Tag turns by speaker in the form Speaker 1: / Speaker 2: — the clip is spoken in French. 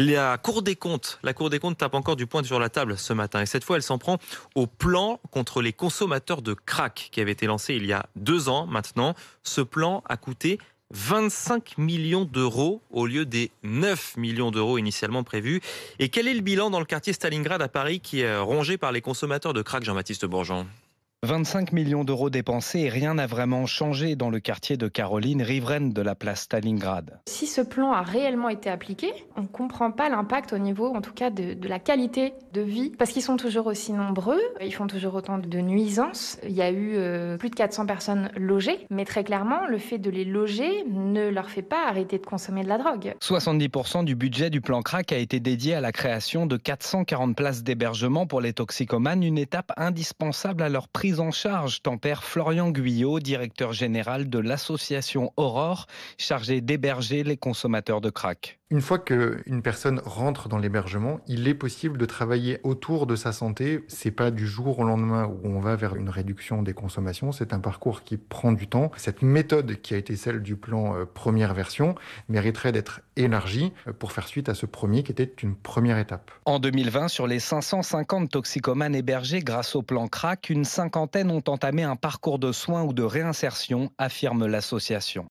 Speaker 1: La Cour des comptes tape encore du poing sur la table ce matin. Et cette fois, elle s'en prend au plan contre les consommateurs de crack qui avait été lancé il y a 2 ans maintenant. Ce plan a coûté 25 millions d'euros au lieu des 9 millions d'euros initialement prévus. Et quel est le bilan dans le quartier Stalingrad à Paris qui est rongé par les consommateurs de crack, Jean-Baptiste Bourgeon?
Speaker 2: 25 millions d'euros dépensés et rien n'a vraiment changé dans le quartier de Caroline, riveraine de la place Stalingrad.
Speaker 3: Si ce plan a réellement été appliqué, on ne comprend pas l'impact au niveau, en tout cas, de la qualité de vie, parce qu'ils sont toujours aussi nombreux, ils font toujours autant de nuisances. Il y a eu plus de 400 personnes logées, mais très clairement, le fait de les loger ne leur fait pas arrêter de consommer de la drogue.
Speaker 2: 70% du budget du plan crack a été dédié à la création de 440 places d'hébergement pour les toxicomanes, une étape indispensable à leur prise en charge, tempère Florian Guyot, directeur général de l'association Aurore, chargé d'héberger les consommateurs de crack.
Speaker 4: Une fois qu'une personne rentre dans l'hébergement, il est possible de travailler autour de sa santé. C'est pas du jour au lendemain où on va vers une réduction des consommations. C'est un parcours qui prend du temps. Cette méthode qui a été celle du plan première version mériterait d'être élargie pour faire suite à ce premier qui était une première étape.
Speaker 2: En 2020, sur les 550 toxicomanes hébergés grâce au plan crack, une cinquantaine ont entamé un parcours de soins ou de réinsertion, affirme l'association.